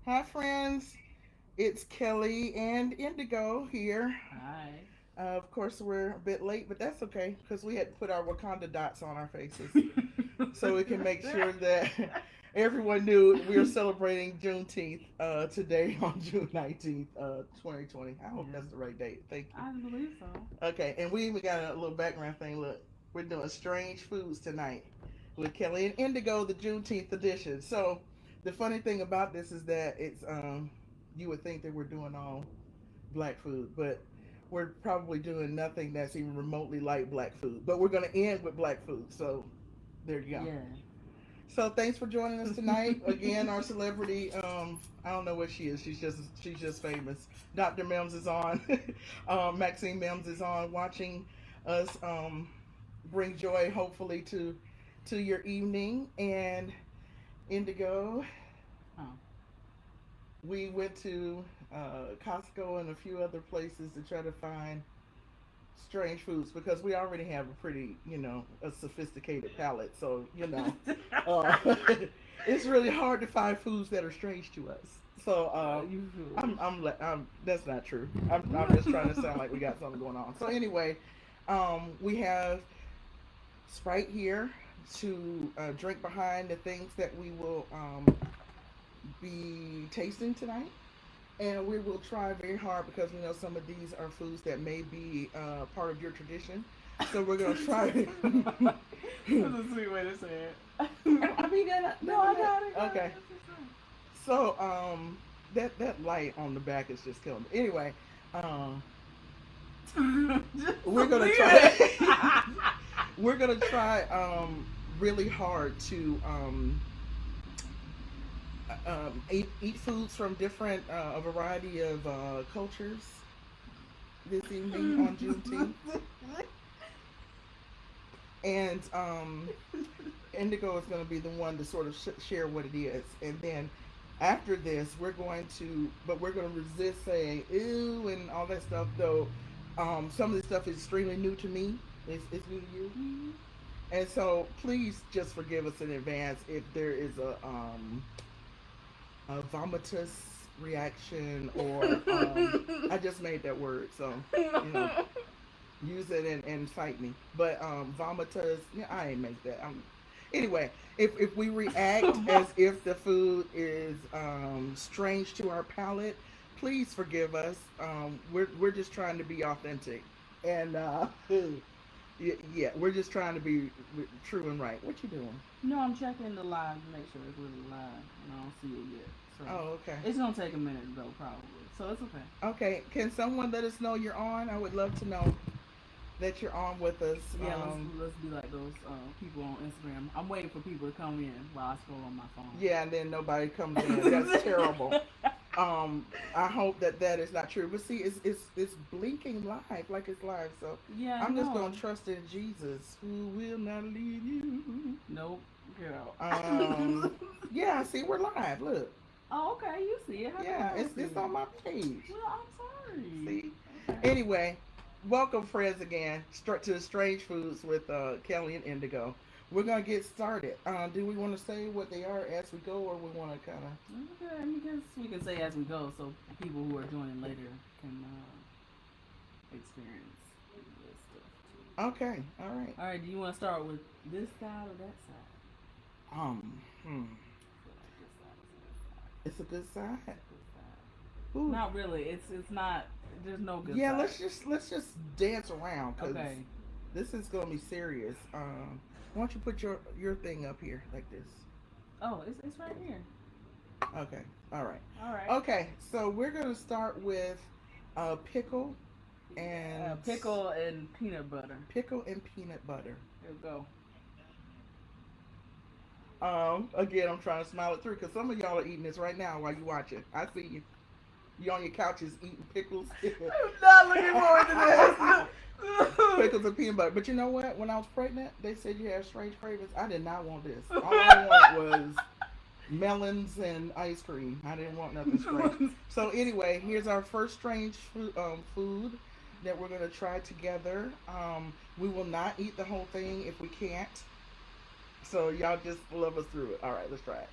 Hi, friends. It's Kelly and Indigo here. Hi. Of course, we're a bit late, but that's okay because we had to put our Wakanda dots on our faces so we can make sure that everyone knew we are celebrating Juneteenth today on June 19th, 2020. I hope Yeah, that's the right date. Thank you. I believe so. Okay, and we even got a little background thing. Look, we're doing strange foods tonight with Kelly and Indigo, the Juneteenth edition. So, the funny thing about this is that you would think that we're doing all black food, but we're probably doing nothing that's even remotely like black food. But we're going to end with black food. So, there you go. Yeah. So thanks for joining us tonight. Again, our celebrity, I don't know what she is. She's just famous. Dr. Mims is on. Maxine Mims is on watching us bring joy hopefully to your evening. And Indigo, Oh. we went to Costco and a few other places to try to find strange foods because we already have a pretty, a sophisticated palate. So, uh, it's really hard to find foods that are strange to us. So, You foolish. that's not true. I'm just trying to sound like we got something going on. So anyway, we have Sprite here to drink behind the things that we will be tasting tonight. And we will try very hard because we know some of these are foods that may be part of your tradition. So we're gonna try. That's a sweet way to say it. I mean, No, I got it. Got okay. it. So that light on the back is just killing me. Anyway, um, Just we're gonna leave it. try. we're gonna try really hard to eat foods from different a variety of cultures this evening on Juneteenth. And Indigo is going to be the one to sort of share what it is, and then after this, we're going to resist saying "ew" and all that stuff. Though some of this stuff is extremely new to me. It's new to you, and so please just forgive us in advance if there is a vomitous reaction or I just made that word, so you know use it and fight me. But vomitus, yeah, I ain't make that. Anyway, if we react as if the food is strange to our palate, please forgive us. We're just trying to be authentic, and yeah, we're just trying to be true and right. What you doing? No, I'm checking the live to make sure it's really live, and I don't see it yet. So Oh, okay. it's gonna take a minute though, probably. So it's okay. Okay, can someone let us know you're on? I would love to know that you're on with us. Yeah, let's be like those people on Instagram. I'm waiting for people to come in while I scroll on my Yeah, and then nobody comes in. That's terrible. I hope that that is not true. But see, it's blinking live, like it's live. So Yeah, I I'm just know. gonna trust in Jesus, who will not leave you. Nope, girl. Yeah. See, we're live. Look. Oh, okay, you see it. How come Yeah, I don't see it's it? on my page. Well, I'm sorry. See. Okay. Anyway, welcome friends again straight to Strange Foods with Kelly and Indigo. We're gonna get started. Do we want to say what they are as we go, or we want to kind of? Okay, I guess we can say as we go, so people who are joining later can experience this stuff too. Okay, all right. All right, do you want to start with this side or that side? Um, hmm. I feel like this side is a good side. It's a good side. Good side. Ooh. Not really. It's not. There's no good Yeah, side. let's just dance around because Okay. this is gonna be serious. Why don't you put your thing up here like this? Oh, it's right here. Okay, all right. All right. Okay, so we're gonna start with pickle and Pickle and peanut butter. peanut butter. Here we go. Again, I'm trying to smile it through because some of y'all are eating this right now while you watch it. I see you. You on your couches eating pickles. I'm not looking forward to this. Pickles and peanut butter. But you know what? When I was pregnant, they said you have strange cravings. I did not want this. All I want was melons and ice cream. I didn't want nothing strange. So anyway, here's our first strange food that we're gonna try together. We will not eat the whole thing if we can't. So y'all just love us through it. All right, let's try it.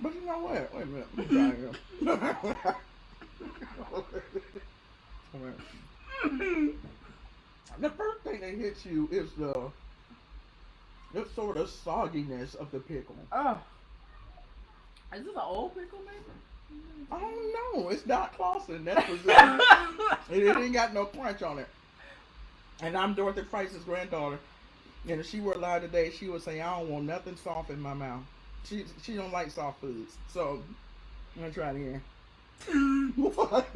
But you know what? Wait a minute. Let me try again. The first thing that hits you is the sort of sogginess of the pickle. Oh. Is this an old pickle, maybe? I don't know. It's not Clausen. That's for sure. It ain't got no crunch on it. And I'm Dorothy Price's granddaughter. And if she were alive today, she would say, I don't want nothing soft in my mouth. She don't like soft foods. So, I'm going to try it again. What?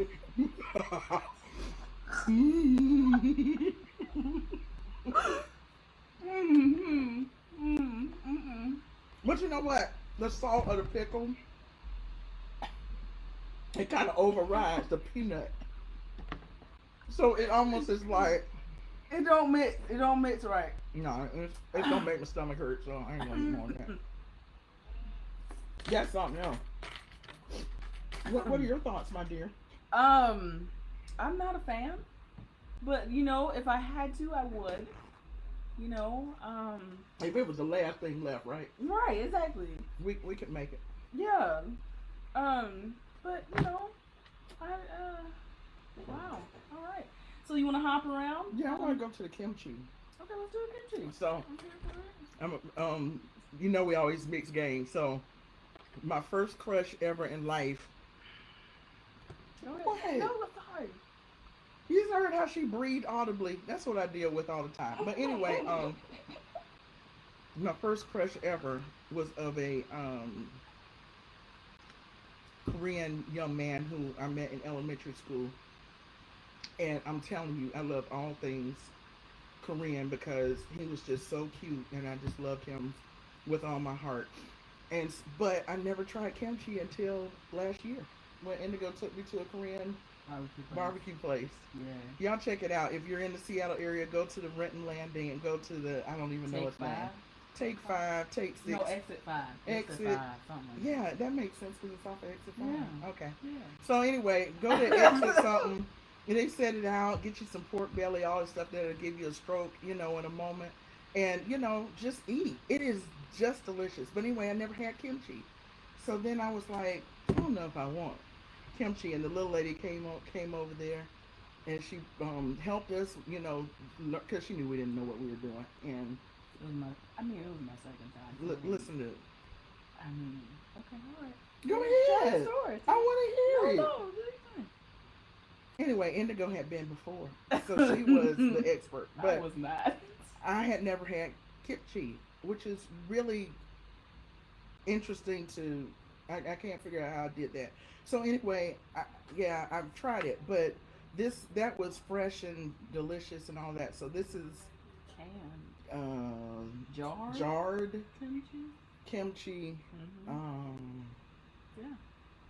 But you know what? The salt of the pickle, it kind of overrides the peanut. So it almost is like it don't mix right. No, it don't make my stomach hurt, so I ain't gonna eat more of that. That's something else. What are your thoughts, my dear? I'm not a fan, but if I had to, I would. If it was the last thing left, right? Right, exactly. We could make it. Yeah. But wow. All right. So you want to hop around? Yeah, I want to go to the kimchi. Okay, let's do a kimchi. So, we always mix games. So, my first crush ever in life. Go ahead. What? No, let's hide. You just heard how she breathed audibly. That's what I deal with all the time. But anyway, my first crush ever was of a Korean young man who I met in elementary school. And I'm telling you, I love all things Korean because he was just so cute and I just loved him with all my heart. But I never tried kimchi until last year when Indigo took me to a Korean barbecue place. Yeah. Y'all check it out. If you're in the Seattle area, go to the Renton Landing and go to the, I don't even know what's name. Take 5, take 6. No, exit 5. Exit 5, something like yeah, that makes sense because it's off of exit 5. Yeah. Okay. Yeah. So anyway, go to exit something. And they set it out, get you some pork belly, all the stuff that'll give you a stroke, in a moment. And, just eat. It is just delicious. But anyway, I never had kimchi. So then I was like, I don't know if I want kimchi. And the little lady came over there. And she helped us, because she knew we didn't know what we were doing. And it was my second time. Listen to it. Okay, all right. Go ahead. I want to hear it. No. Anyway, Indigo had been before, so she was the expert. But I was not. I had never had kimchi, which is really interesting I can't figure out how I did that. So anyway, I've tried it, but that was fresh and delicious and all that. So this is canned, jarred Yeah. kimchi.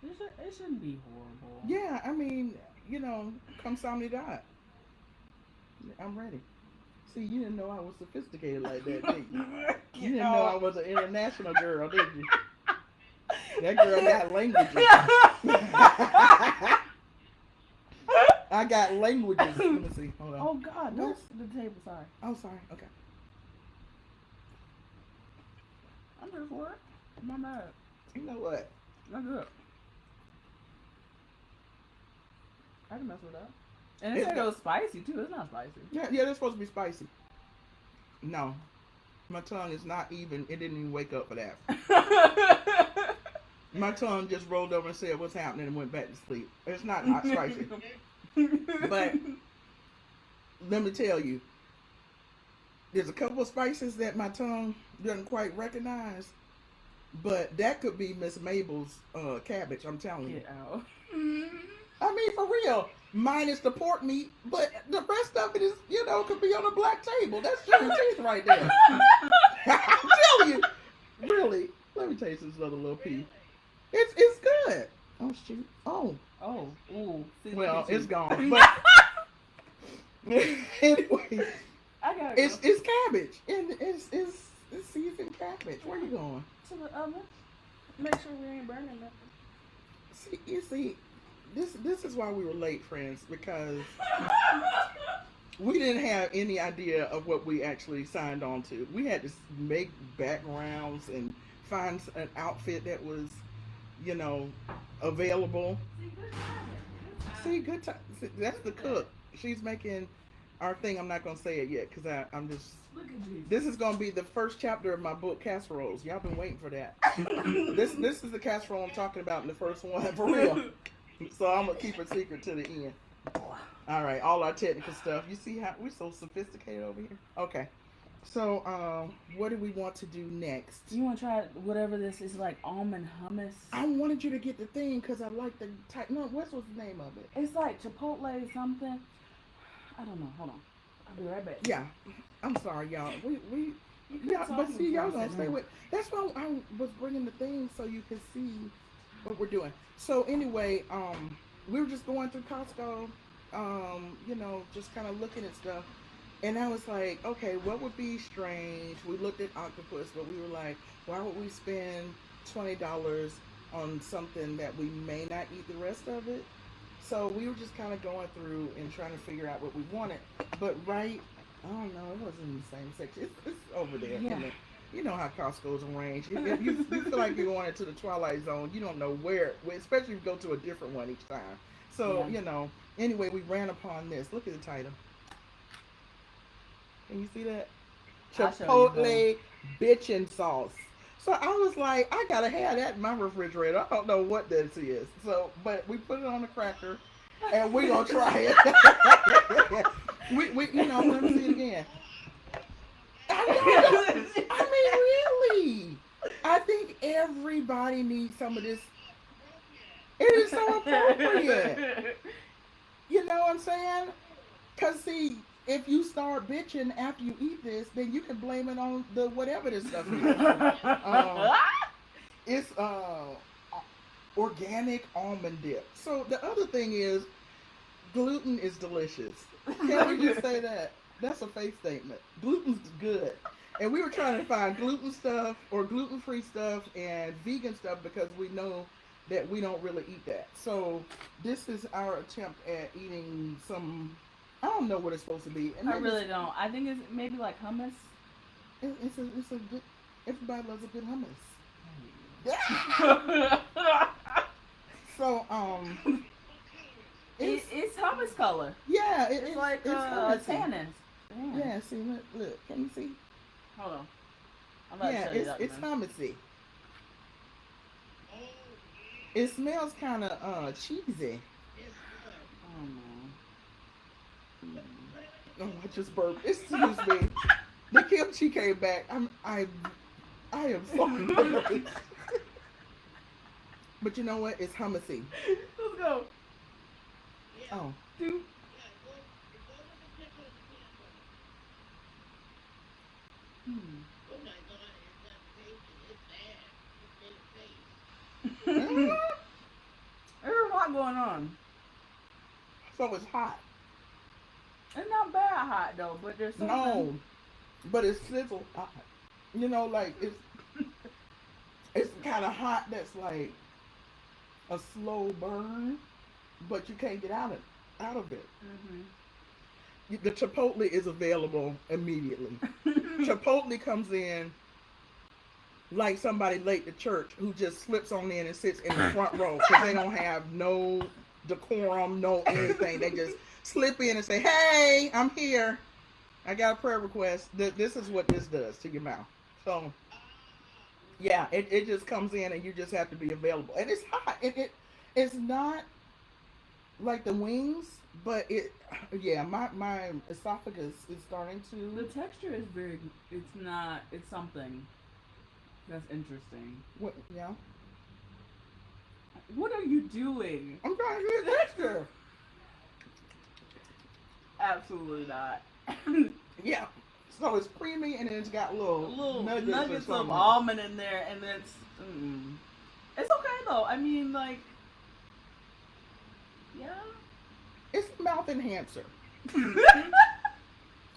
It shouldn't be horrible. Yeah, come samnida. I'm ready. See, you didn't know I was sophisticated like that, did you? You didn't know I was an international girl, did you? That girl got languages. I got languages. Let me see. Hold on. Oh, God. No, the table. Sorry. Oh, sorry. Okay. I'm just what? My bad. You know what? I'm good. I can mess with that. And it said it was spicy too. It's not spicy. Yeah, they're supposed to be spicy. No, my tongue is not even. It didn't even wake up for that. My tongue just rolled over and said, "What's happening?" and went back to sleep. It's not hot spicy, but let me tell you, there's a couple of spices that my tongue doesn't quite recognize. But that could be Miss Mabel's cabbage. I'm telling you. Get out. I mean, for real. Minus the pork meat, but the rest of it is, could be on a black table. That's Juneteenth right there. I'm telling you. Really. Let me taste this little piece. It's good. Oh, shoot. Oh. Ooh. Well, it's gone. But anyway, it's cabbage. And it's seasoned cabbage. Where you going? To the oven. Make sure we ain't burning nothing. See, this is why we were late, friends, because we didn't have any idea of what we actually signed on to. We had to make backgrounds and find an outfit that was, you know, available. See, good time. See, that's the cook. She's making our thing. I'm not gonna say it yet because I'm just. Look at Jesus. This is gonna be the first chapter of my book, Casseroles. Y'all been waiting for that. This is the casserole I'm talking about in the first one for real. So I'm gonna keep it secret to the end. All right, all our technical stuff. You see how we're so sophisticated over here? Okay. So, what do we want to do next? You want to try whatever this is, like almond hummus? I wanted you to get the thing because I like the type. No, what's the name of it? It's like Chipotle something. I don't know. Hold on. I'll be right back. Yeah, I'm sorry, y'all. We You can yeah, talk but see, y'all before I gonna sit stay down. with. That's why I was bringing the thing so you could see what we're doing. So anyway, we were just going through Costco, you know, just kind of looking at stuff. And I was like, okay, what would be strange? We looked at octopus, but we were like, why would we spend $20 on something that we may not eat the rest of it? So we were just kind of going through and trying to figure out what we wanted. But right, I don't know, it wasn't in the same section. It's over there. Yeah. And you know how Costco's arranged. If you feel like you're going into the Twilight Zone, you don't know where, especially if you go to a different one each time. So, Yeah. you know, anyway, we ran upon this. Look at the title. Can you see that? I'll show you Chipotle bitchin' sauce. So I was like, I gotta have that in my refrigerator. I don't know what this is. So, but we put it on the cracker, and we gonna try it. we you know, let me see it again. I mean, really. I think everybody needs some of this. It is so appropriate. You know what I'm saying? Cause see, if you start bitching after you eat this, then you can blame it on the whatever this stuff is. It's organic almond dip. So the other thing is, gluten is delicious. Can we just say that? That's a faith statement. Gluten's good. And we were trying to find gluten stuff or gluten-free stuff and vegan stuff because we know that we don't really eat that. So this is our attempt at eating some. I don't know what it's supposed to be. And I maybe really don't. I think it's maybe like hummus. it's a good. Everybody loves a good hummus. So It's hummus color. yeah, It's like it's hummusy. tannin. Damn. Yeah, see, look, can you see? Hold on. I'm about Yeah, to show you that. it's hummusy. It smells kind of cheesy. Oh no. Oh, I just burped. Excuse me. The kimchi came back. I am so nervous. But you know what? It's hummusy. Let's go. Oh, Dude. Hmm. Mm. There's a lot going on. So it's hot. It's not bad hot though, but there's something. No, but it's sizzle hot. You know, like it's kind of hot. That's like a slow burn, but you can't get out of it. Mm-hmm. The Chipotle is available immediately. Chipotle comes in like somebody late to church who just slips on in and sits in the front row because they don't have no decorum, no anything. They just slip in and say, "Hey, I'm here. I got a prayer request." This is what this does to your mouth. So, yeah, it just comes in and you just have to be available. And it's hot. It's not like the wings, but my esophagus is starting The to. texture is very. It's something that's interesting. What, yeah. What are you doing? I'm trying to get the texture. Absolutely not. Yeah. So it's creamy and it's got little nuggets or of something. almond in there, and it's okay though. I mean, like, yeah. It's a mouth enhancer.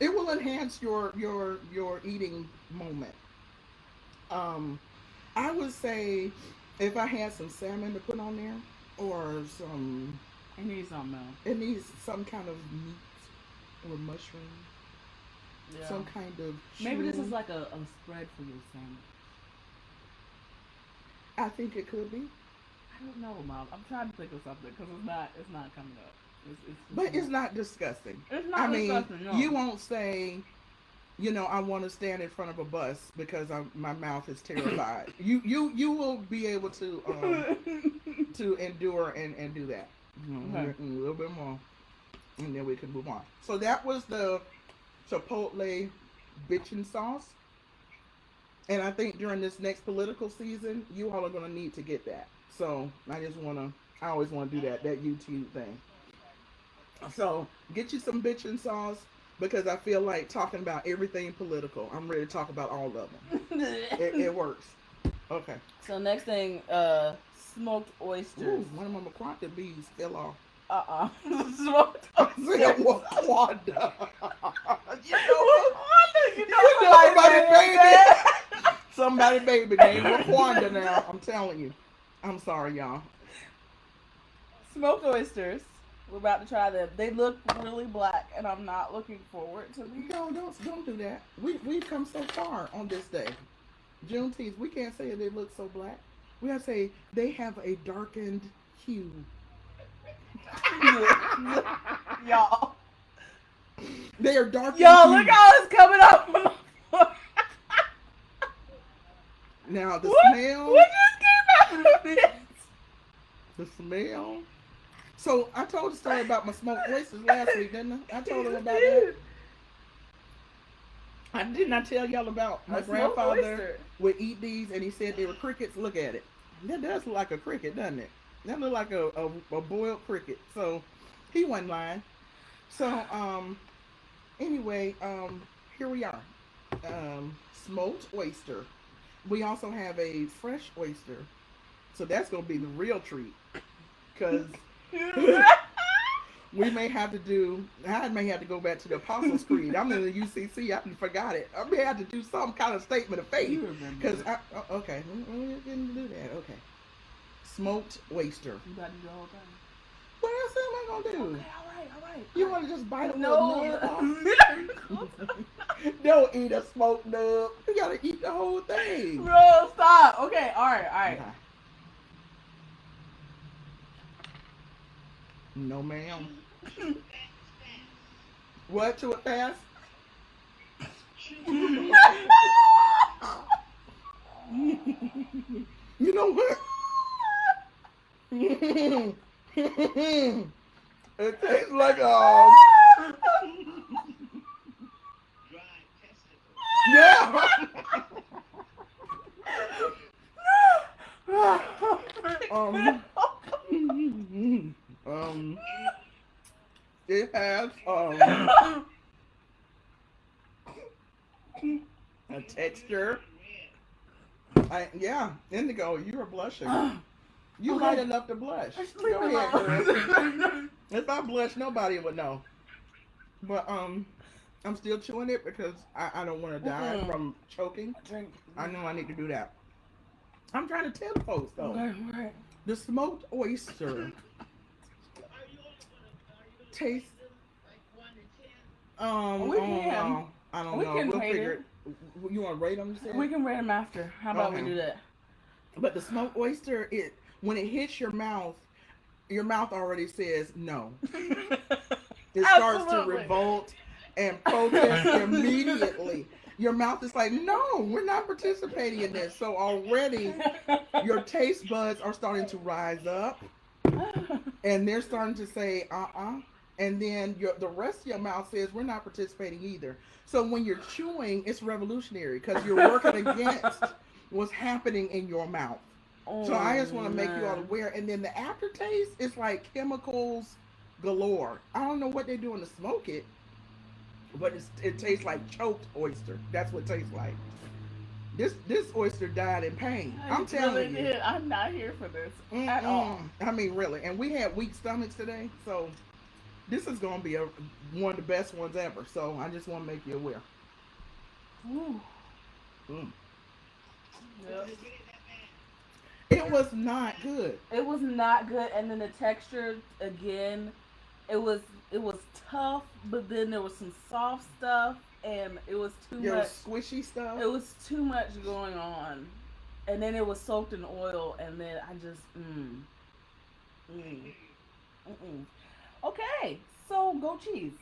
It will enhance your eating moment. I would say if I had some salmon to put on there or some, It needs something else. it needs some kind of meat or mushroom, Yeah. some kind of. Maybe this shroom. is like a spread for your sandwich. I think it could be. I don't know, Mom. I'm trying to think of something because it's not coming up. It's But just it's not. not disgusting. It's I not mean, disgusting. No. you won't say, I want to stand in front of a bus because my mouth is terrified. You will be able to endure and do that. Okay. A little bit more, and then we can move on. So that was the Chipotle bitchin' sauce, and I think during this next political season, you all are gonna need to get that. So I always wanna do that YouTube thing. So get you some bitchin' sauce because I feel like talking about everything political. I'm ready to talk about all of them. It works. Okay. So next thing, smoked oysters. Ooh, one of my McQuanta bees fell off. Smoked I said oysters. Wakanda. You know somebody baby. that. Somebody baby named Wakanda now. I'm telling you. I'm sorry, y'all. Smoked oysters. We're about to try them. They look really black, and I'm not looking forward to these. No, don't do that. We've come so far on this day. Juneteenth, we can't say they look so black. We gotta say they have a darkened hue. Y'all. They are darkened Y'all, hue. look how it's coming up. Now the What smell. just came out of it? The smell. So I told the story about my smoked oysters last week, didn't I? I told them about that. I did not tell y'all about my A smoked grandfather oyster. would eat these and he said they were crickets. Look at it. That does look like a cricket, doesn't it? That look like a boiled cricket. So he wasn't lying. So anyway, here we are. Smoked oyster. We also have a fresh oyster. So that's gonna be the real treat. Cause we may have to do. I may have to go back to the Apostles' Creed. I'm in the UCC. I forgot it. I may have to do some kind of statement of faith. You remember. Because okay, we didn't do that. Okay, smoked oyster. You gotta do the whole thing. What else am I gonna do? Okay, all right. You want to just bite a No. little nub off? Don't eat a smoked nub. You gotta eat the whole thing. Bro, stop. Okay, all right. Okay. No, ma'am. What? To it fast? You know what? It tastes like yeah. It has a texture. Indigo, you are blushing. You Okay. light enough to blush. Leave Go me ahead, girl. alone. If I blush, nobody would know. But I'm still chewing it because I don't want to die Mm-mm. from choking. Drink. I know I need to do that. I'm trying to tempt folks though. Okay. The smoked oyster tastes. We I can. don't We know. can We'll rate figure it. You want to rate them? You said? We can rate them after. How about we Okay. do that? But the smoked oyster, when it hits your mouth already says no. It starts to Absolutely. revolt and protest immediately. Your mouth is like, no, we're not participating in this. So already your taste buds are starting to rise up and they're starting to say, and then the rest of your mouth says, we're not participating either. So when you're chewing, it's revolutionary because you're working against what's happening in your mouth. So I just want to make you all aware. And then the aftertaste is like chemicals galore. I don't know what they're doing to smoke it, but it tastes like choked oyster. That's what it tastes like. This oyster died in pain. I'm telling you. I'm not here for this at all. I mean, really. And we had weak stomachs today, so this is going to be one of the best ones ever. So I just want to make you aware. Ooh. Mm. Yep. It was not good. It was not good, and then the texture again, it was tough, but then there was some soft stuff, and it was too There much. was squishy stuff. It was too much going on. and then it was soaked in oil, and then I just mm, mm. Okay, so goat cheese,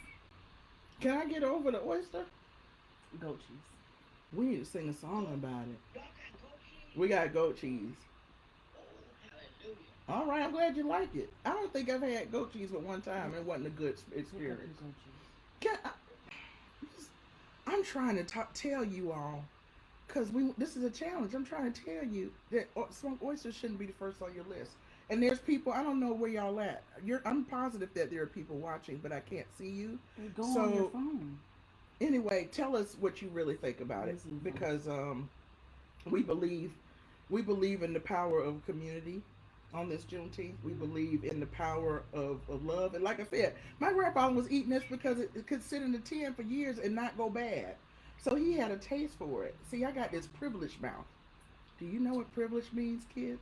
Can I get over the oyster? goat cheese. We need to sing a song about it. We got goat cheese. All right, I'm glad you like it. I don't think I've had goat cheese but one time. It wasn't a good Pick up experience. the goat cheese. Can I'm trying to tell you all, because this is a challenge. I'm trying to tell you that smoked oysters shouldn't be the first on your list. And there's people, I don't know where y'all at. I'm positive that there are people watching, but I can't see you. Go on your So phone. anyway, tell us what you really think about it, because we believe we believe in the power of community on this Juneteenth. We believe in the power of love. And like I said, my grandpa was eating this because it could sit in the tin for years and not go bad. So he had a taste for it. See, I got this privileged mouth. Do you know what privilege means, kids?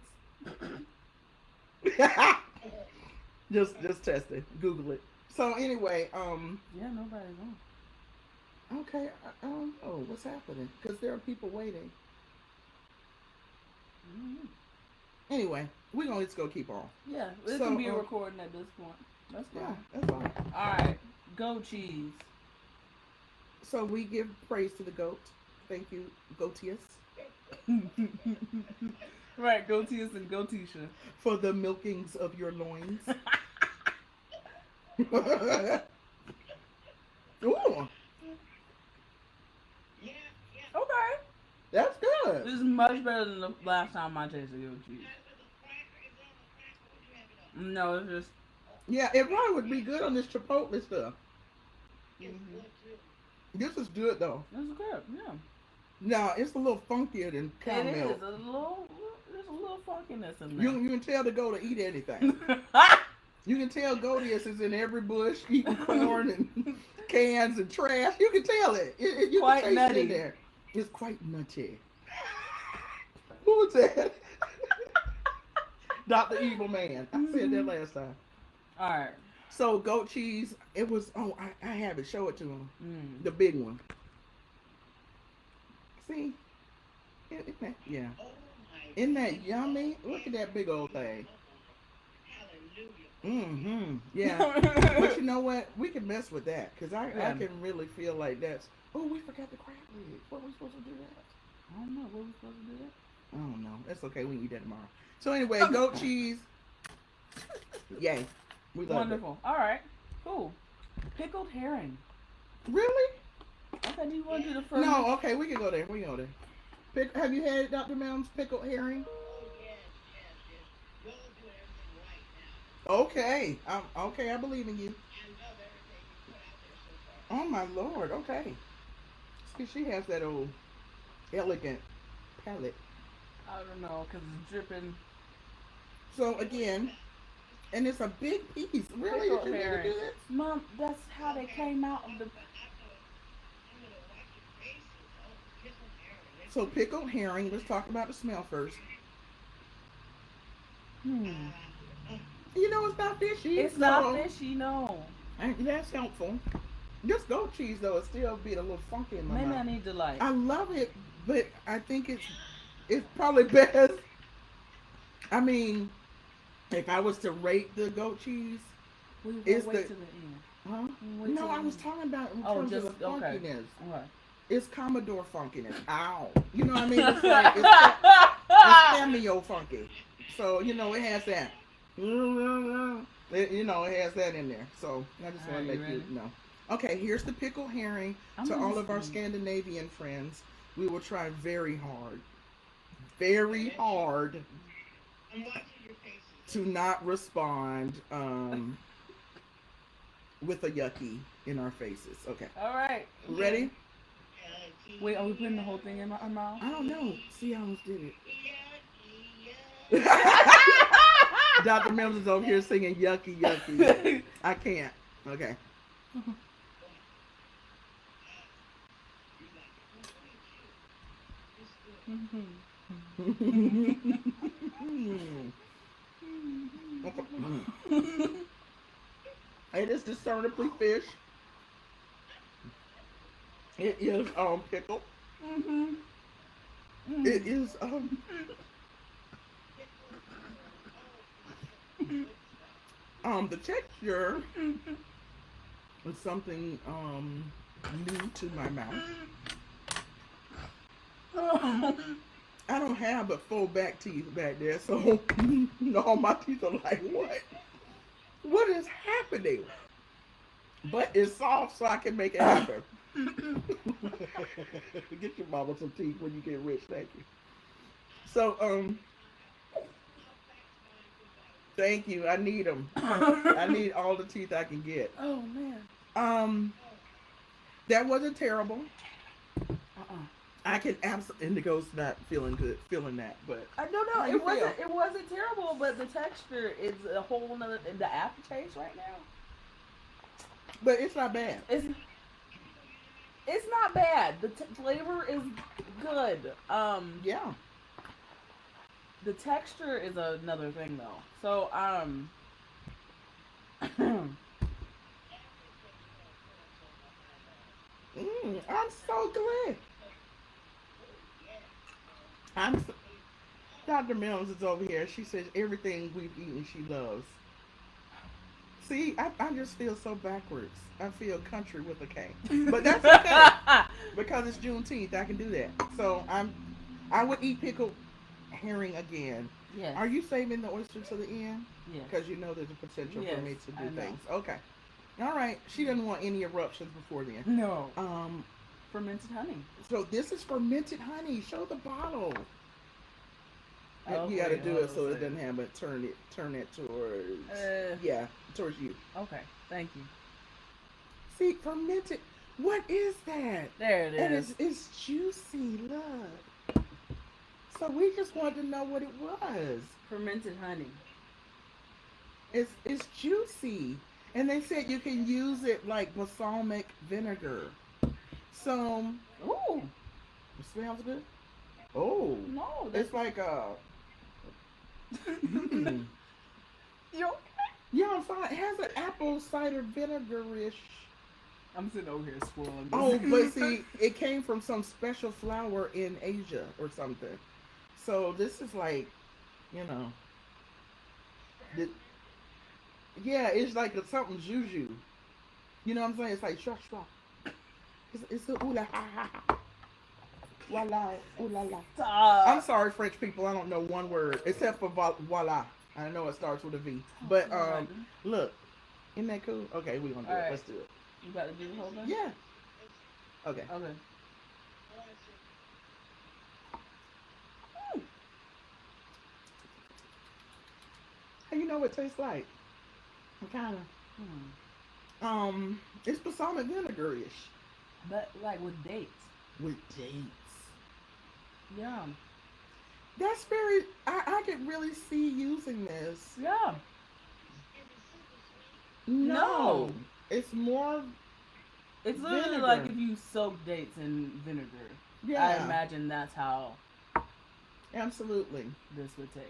just test it. Google it. So anyway, Yeah, nobody's on. okay, I don't know what's happening because there are people waiting. Mm-hmm. Anyway, we're gonna just go keep on. Yeah, it So, can be a recording at this point. That's Yeah, fine. that's fine. All right, goat cheese. So we give praise to the goat. Thank you, goatius, Right, goatees and goatisha. for the milkings of your loins. Ooh, Okay. that's good. This is much better than the last time I tasted goat cheese. No, it's just. Yeah, it probably would be good on this chipotle stuff. Mm-hmm. This is good though. It's good, yeah. Now it's a little funkier than cow It is milk. there's a little funkiness in You there. can tell the goat to eat anything. You can tell Godius is in every bush eating corn and cans and trash. You can tell it. You Quite can taste nutty. it in there. It's quite nutty. Who was that? Dr. Evil Man. I said that last time. All right. So goat cheese, it was, I have it. Show it to him. Mm. The big one. See? Yeah. Isn't that yummy? Look at that big old thing. Mm-hmm. Yeah. But you know what? We can mess with that because I Yeah. can really feel like that's. Oh, we forgot the crab legs. What were we supposed to do that? I don't know. What we supposed to do that? I don't know. That's okay. We can eat that tomorrow. So anyway, goat cheese. Yay. We love Wonderful. All right. Cool. Pickled herring. it. Really? Okay, do you want to do the first? No. Okay, we can go there. We can go there. Have you had Dr. Mel's pickled herring? Okay. Okay. I believe in you. Oh my Lord. Okay. See, she has that old elegant palate. I don't know, because it's dripping. So again, and it's a big piece. Really? Did Pickled you really herring. do that? Mom, that's how they came out of the. So pickled herring. Let's talk about the smell first. You know it's not fishy. It's so- not fishy, no. That's helpful. This goat cheese though, it still be a little funky in my Maybe I mouth. need to like. I love it, but I think it's probably best. I mean, if I was to rate the goat cheese, We it's wait the- till the end. huh? Wait No, till I the was end. talking about in Oh, terms of just the okay. funkiness. Okay. It's Commodore funkiness. Ow. You know what I mean? It's like it's cameo funky. So you know it has that. It has that in there. So I just want Alright, to you make you ready? know. Okay, here's the pickled herring. I'm To all of our listening. Scandinavian friends, we will try very hard to not respond with a yucky in our faces. Okay, All right. ready? Wait, are we putting the whole thing in our mouth? I don't know. See, I almost did it. Dr. Mills is over here singing yucky, yucky. I can't. Okay. It is discernibly fish. It is pickled. Mhm. It Mm. is the texture is something new to my mouth. I don't have but full back teeth back there, so all my teeth are like, what? What is happening? But it's soft, so I can make it happen. Get your mama some teeth when you get rich. Thank you. So thank you. I need them. I need all the teeth I can get. Oh man. Um, that wasn't terrible. Uh-uh. I can absolutely. Indigo's not feeling good, feeling that. But I don't know. how you It feel? wasn't. It wasn't terrible, but the texture is a whole nother. The aftertaste right now. But it's not bad. It's not bad. The flavor is good. Yeah. The texture is another thing though. So I'm so glad. I'm. So, Dr. Mills is over here. She says everything we've eaten she loves. See, I just feel so backwards. I feel country with a K. But that's okay. Because it's Juneteenth, I can do that. So I would eat pickled herring again. Yes. Are you saving the oyster to the end? Yes. Because you know there's a potential Yes, for me to I do know. things. Okay. All right. She doesn't want any eruptions before then. No. Um. Fermented honey. So this is fermented honey. Show the bottle. You got to Okay, do hold it on so a it second. doesn't have it. Turn it towards. Uh, Yeah, towards you. okay. Thank you. See, fermented. What is that? There it And is. it's juicy. Look. So we just wanted to know what it was. Fermented honey. It's juicy, and they said you can use it like balsamic vinegar. So Ooh. it smells good. Oh, No. That's it's like a. Mm. you. Okay? Yeah, I'm fine. It has an apple cider vinegar-ish. I'm sitting over here spoiling this. Oh, but see, it came from some special flower in Asia or something. So this is like, you know, the, yeah, it's like a, something juju. You know what I'm saying? It's like shwa shwa. It's a ooh la ha ha ha. Voila, ooh la la. I'm Stop. sorry, French people. I don't know one word except for voila. I know it starts with a V. Oh, But God. look, isn't that cool? Okay, we're gonna do All it. right. Let's do it. You about to do the whole thing? Yeah. Okay. Okay. How you know what it tastes like? Kind of. Hmm. It's balsamic vinegar-ish But like with dates. with dates. Yeah. That's very. I could really see using this. Yeah. No, No. it's more It's literally vinegar. like if you soak dates in vinegar. I Yeah, imagine that's how absolutely. this would taste.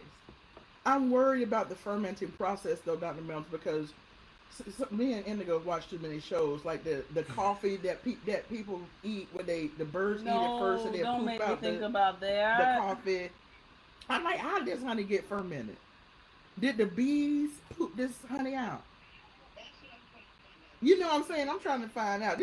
I'm worried about the fermenting process though, Dr. Melms, because me and Indigo watch too many shows. Like the coffee that people eat when the birds eat it first and No, then don't poop make me out think the about the that. coffee. I'm like, how did this honey get fermented? Did the bees poop this honey out? You know what I'm saying? I'm trying to find out.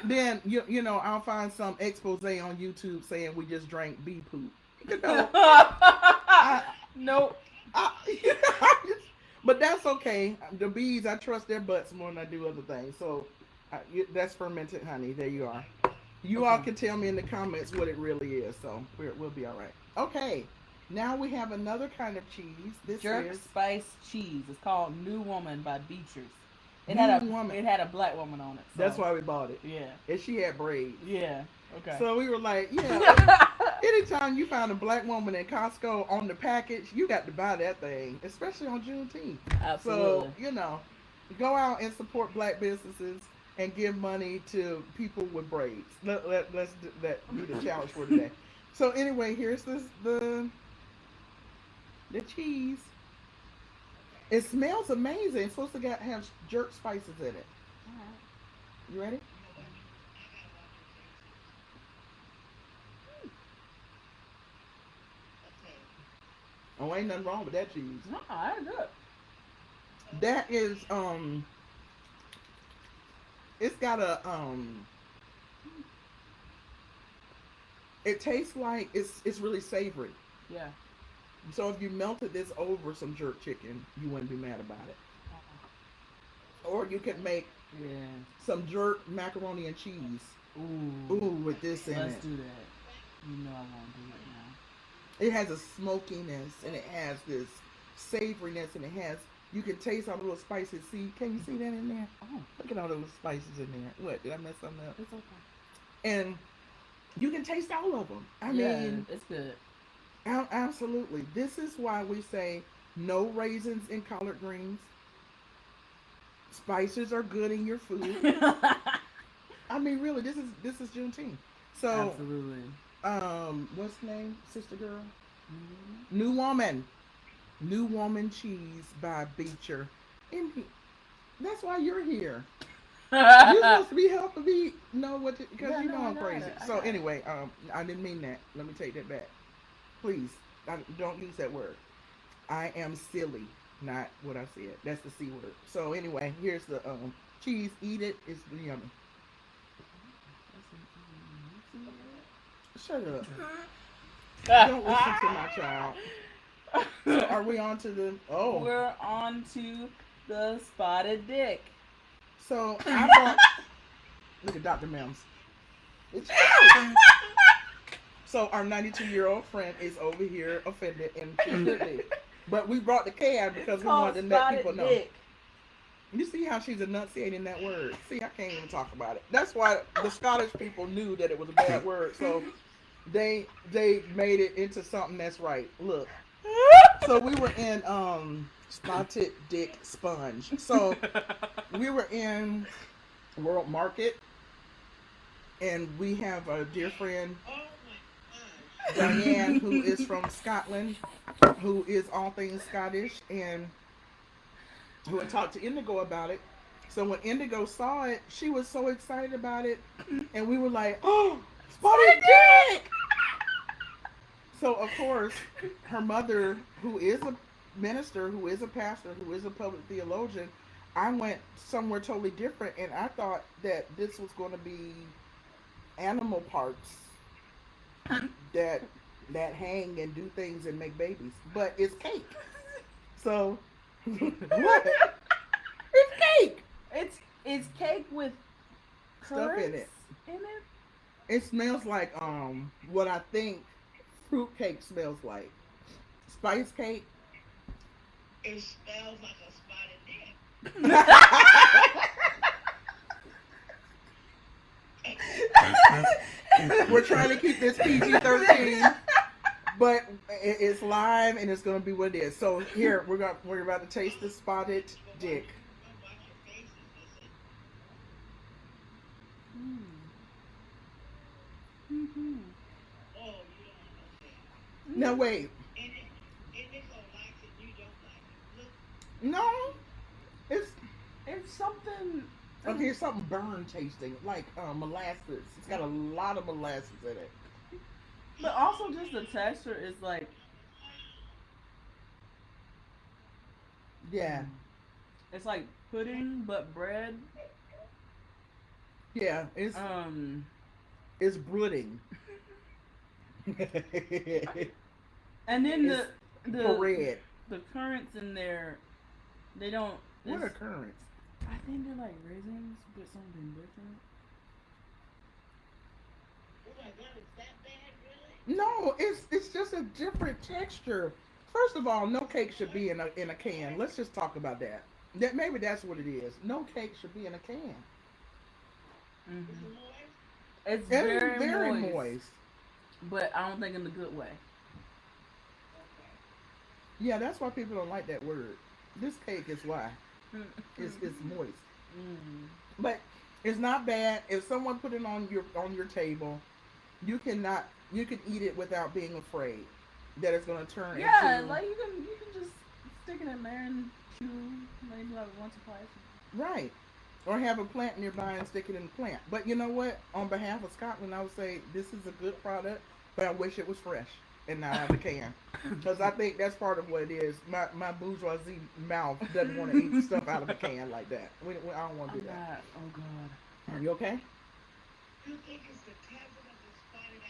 Then you know I'll find some expose on YouTube saying we just drank bee poop. You know, I, Nope. I but that's okay. The bees, I trust their butts more than I do other things. So that's fermented honey. There you are. You all Okay. can tell me in the comments what it really is. So we'll be all right. Okay. Now we have another kind of cheese. This Jerk is spice cheese. It's called New Woman by Beechers. New Woman. It had a black woman on it. So. That's why we bought it. Yeah. And she had braids. Yeah. Okay. So we were like, yeah. Anytime you find a black woman in Costco on the package, you got to buy that thing, especially on Juneteenth. Absolutely. So, go out and support black businesses and give money to people with braids. Let's do that be the challenge for today. So anyway, here's the cheese. It smells amazing. It's supposed to have jerk spices in it. You ready? Oh, ain't nothing wrong with that cheese. No, I do it. That is it's got a it tastes like it's really savory. Yeah. So if you melted this over some jerk chicken, you wouldn't be mad about it. Or you could make Yeah. some jerk macaroni and cheese. Ooh. Ooh, with this in Let's it. do that. You know I won't do it now. It has a smokiness and it has this savoriness and it has you can taste all the little spices. See, can you see that in there? Oh, Look at all those spices in there. What, did I mess something up? it's okay. And you can taste all of them. I Yeah, mean, it's good. absolutely. This is why we say no raisins in collard greens. Spices are good in your food. I mean, really, this is Juneteenth. So, Absolutely. what's the name, sister girl? Mhm. New Woman Cheese by Beecher. And that's why you're here. You're supposed to be helping me know what to, because Yeah, you no, know I I'm got crazy. it. I So got it. anyway, I didn't mean that. Let me take that back. Please, don't use that word. I am silly, not what I said. That's the C word. So anyway, here's the cheese. Eat it. It's yummy. Shut up. Don't listen to my child. So are we on to the? Oh, We're on to the spotted dick. so I bought. Look at Dr. Mims. It's true. So our 92-year-old friend is over here offended and she should be. But we brought the can because It's we called wanted to let spotted people know. dick. You see how she's enunciating that word? See, I can't even talk about it. That's why the Scottish people knew that it was a bad word, so they made it into something that's right. Look, so we were in spotted dick sponge. So we were in World Market, and we have a dear friend Diane who is from Scotland, who is all things Scottish, and who had talked to Indigo about it. So when Indigo saw it, she was so excited about it, and we were like, "Oh, spotted dick!" So of course, her mother, who is a minister, who is a pastor, who is a public theologian, I went somewhere totally different, and I thought that this was going to be animal parts that hang and do things and make babies, but it's cake. So what? It's cake. It's cake with Stuff in currants it. in it. It smells like what I think fruit cake smells like. Spice cake. It smells like a spotted dick. We're trying to keep this PG-13, but it's live and it's gonna be what it is. So here we're about to taste the spotted dick. Watch your faces. Listen. Mm-hmm. Oh, you don't understand. Now wait, And Nicole likes it, you don't like it. Look, no, it's It's something. okay. It's something burn tasting, like molasses. It's got a lot of molasses in it. But also just the texture is like Yeah, it's like pudding but bread. yeah. Um It's brooding. and then It's the bread. the currants in there, they don't. What are it's- currants? I think they're like raisins, but something different. oh my God, it's that bad, really? No, it's just a different texture. First of all, no cake should be in a can. Let's just talk about that. That maybe that's what it is. No cake should be in a can. Is Hmm. it moist? It's It is very, very moist, moist. but I don't think in the good way. Okay. Yeah, that's why people don't like that word. This cake is why. It's moist. Mm. But it's not bad. If someone put it on your table, you can eat it without being afraid that it's gonna turn Yeah, into like you can just stick it in there and chew maybe like once or twice. right. Or have a plant nearby and stick it in the plant. But you know what? On behalf of Scotland, I would say this is a good product, but I wish it was fresh. and not out of the can. Because I think that's part of what it is. My bourgeoisie mouth doesn't want to eat stuff out of a can like that. I don't want to I'm do that. not. Oh God. Are you okay? You think it's the cousin of the spotted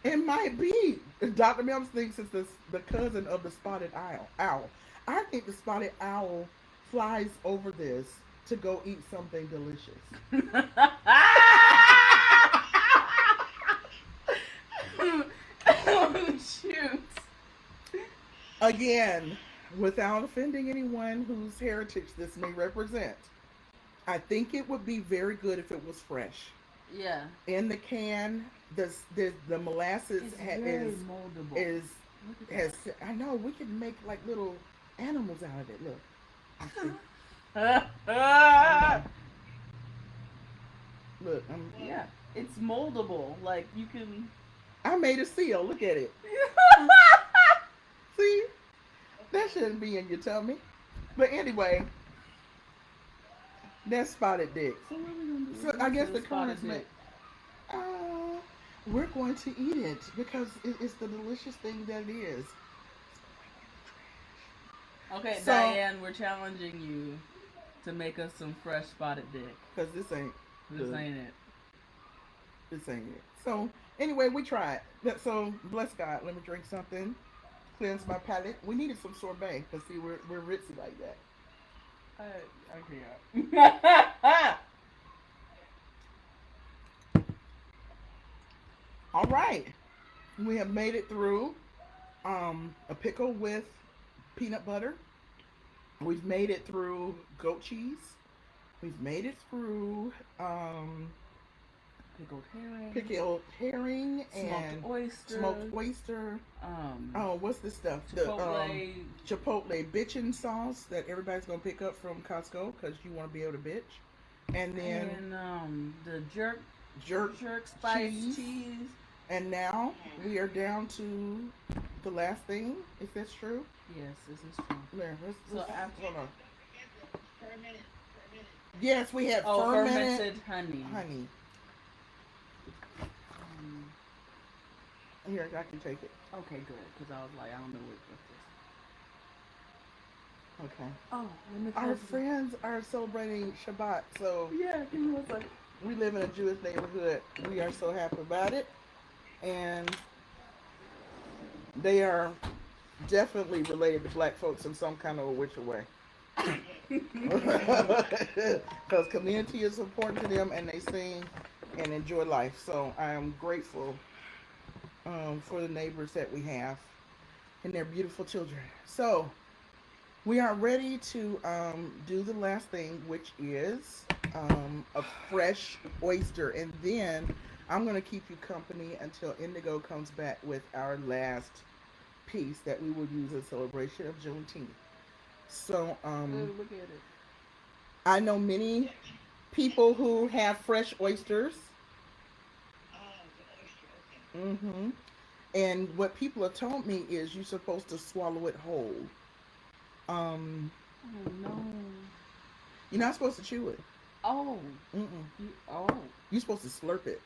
owl? It might be. Dr. Mills thinks it's the cousin of the spotted owl. I think the spotted owl flies over this to go eat something delicious. Oh, shoot. Again, without offending anyone whose heritage this may represent, I think it would be very good if it was fresh. Yeah. In the can, the molasses It's very is moldable. is Look at has. I know we can make like little animals out of it. Look. that. Look, Yeah. It's moldable. Like you can. I made a seal. Look at it. See, that shouldn't be in your tummy. But anyway, that's spotted dick. So what are we gonna do? So I guess the Spotted comments dick. make. We're going to eat it because it's the delicious thing that it is. Okay, So- Diane, we're challenging you to make us some fresh spotted dick. Because this ain't This Good. ain't it. this ain't it. So anyway, we tried. So bless God. Let me drink something. Cleanse my palate. We needed some sorbet because see we're ritzy like that. I can't. All right, we have made it through a pickle with peanut butter. We've made it through goat cheese. We've made it through Pickled herring. pickled herring and Smoked oyster. smoked oyster. Um. Oh, what's this stuff? Chipotle. The Chipotle bitchin' sauce that everybody's gonna pick up from Costco because you want to be able to bitch. And then and the jerk jerk spice cheese. cheese. And now we are down to the last thing, if that's true. Yes, this is true. There, So let's after- hold on. Fermented. Yes, we have Oh, fermented fermented honey. honey. Um, Here, I can take it. okay, good. Because I was like, I don't know what this. Okay. Oh, let me Our close it. friends are celebrating Shabbat, so Yeah, give me one second. we live in a Jewish neighborhood. We are so happy about it. And they are definitely related to black folks in some kind of a wicked way. Because community is important to them and they sing and enjoy life. So I am grateful for the neighbors that we have and their beautiful children. So we are ready to do the last thing, which is a fresh oyster. And then I'm going to keep you company until Indigo comes back with our last piece that we will use in celebration of Juneteenth. So Look at it. I know many people who have fresh oysters. Oh, the oyster. Okay. hmm And what people have told me is you're supposed to swallow it whole. Oh no. You're not supposed to chew it. Oh. Mm-mm. Oh. You're supposed to slurp it.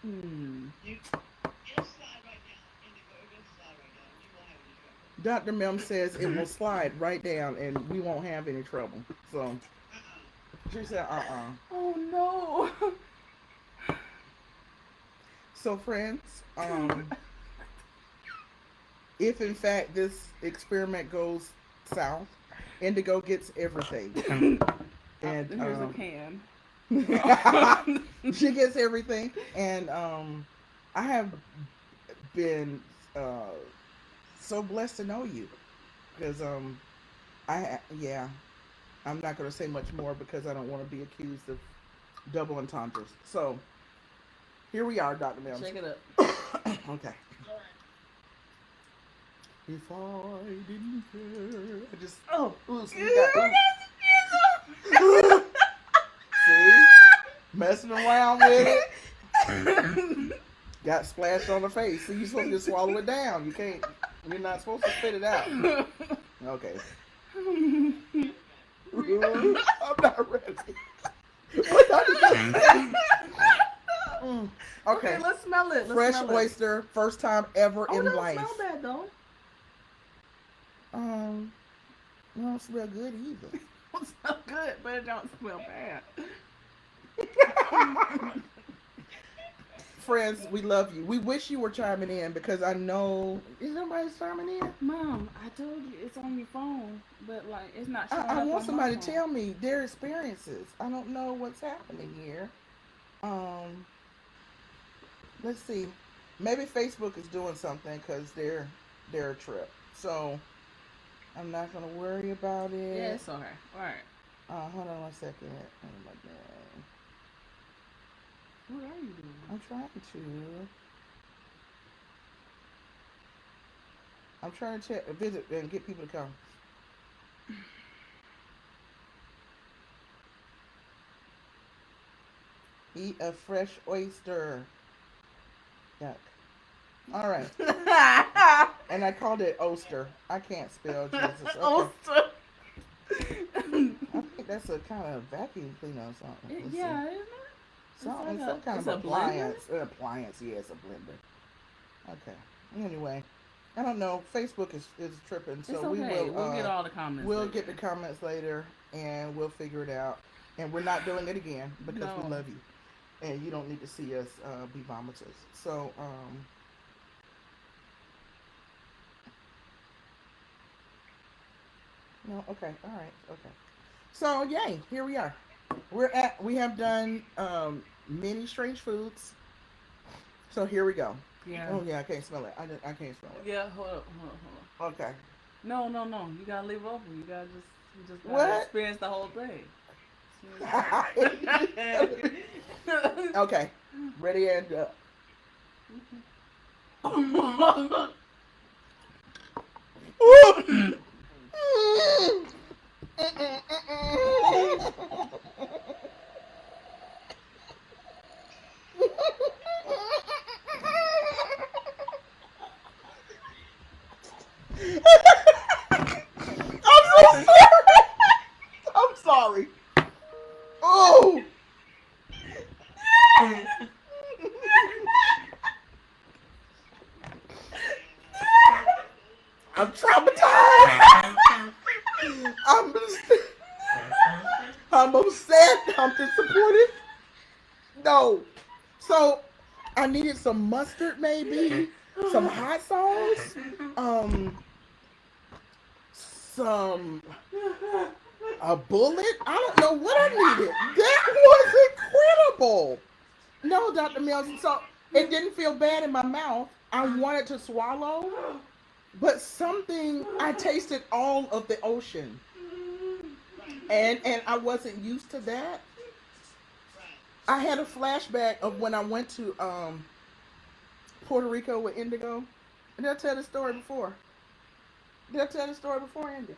Hmm. It'll slide right down. Indigo, it'll slide right down. You won't have any trouble. Dr. Mem says it will slide right down and we won't have any trouble. So Uh-uh. she said, Oh no. So friends, if in fact this experiment goes south, Indigo gets everything. And here's a can. she gets everything. And I have been so blessed to know you. Because I'm not gonna say much more because I don't want to be accused of double entendres. So here we are, Dr. Mills. Check it up. Okay. All right. If I didn't care, I just Oh. ooh, so you got, see, messing around with it. Got splashed on the face. So you're supposed to just swallow it down. You can't. You're not supposed to spit it out. Okay. I'm not ready. What are you doing? Okay. Let's smell it. Let's Fresh smell it. oyster, first time ever Oh, it in don't life. smell bad though. It don't smell good either. It don't smell good, but it don't smell bad. Friends, we love you. We wish you were chiming in because I know is somebody chiming in. Mom, I told you it's on your phone, but like it's not showing I up want on somebody my to phone. tell me their experiences. I don't know what's happening here. Um, let's see. Maybe Facebook is doing something because they're a trip. So I'm not gonna worry about Yeah, it. it's okay. All right. Hold on one second. Oh my god. What are you doing? I'm trying to. I'm trying to check, visit and get people to come. Eat a fresh oyster. Yuck. All right. And I called it Oster. I can't spell Jesus. Okay. Oyster. I think that's a kind of vacuum cleaner or something. Let's see. Yeah, isn't it? Something, like some kind it's of a appliance. An appliance, yeah, it's a blender. Okay. Anyway, I don't know. Facebook is tripping, so It's okay. we will. We'll get all the comments. We'll later. get the comments later, and we'll figure it out. And we're not doing it again because we No. love you, and you don't need to see us be vomiters. So, no, okay, all right, okay. So, yay, here we are. We have done many strange foods. So here we go. Yeah. Oh yeah, I can't smell it. I can't smell it. Yeah. Hold up. Okay. No. You gotta leave it open. You just gotta What? experience the whole thing. Okay. Ready and I'm sorry. Oh. I'm traumatized. I'm I'm upset. I'm disappointed. No. So I needed some mustard, maybe some hot sauce, some a bullet. I don't know what I needed. That was incredible. No, Dr. Mills. So it didn't feel bad in my mouth. I wanted to swallow, but something I tasted all of the ocean, and I wasn't used to that. I had a flashback of when I went to Puerto Rico with Indigo. Did I tell the story before? Did I tell the story before, Andy?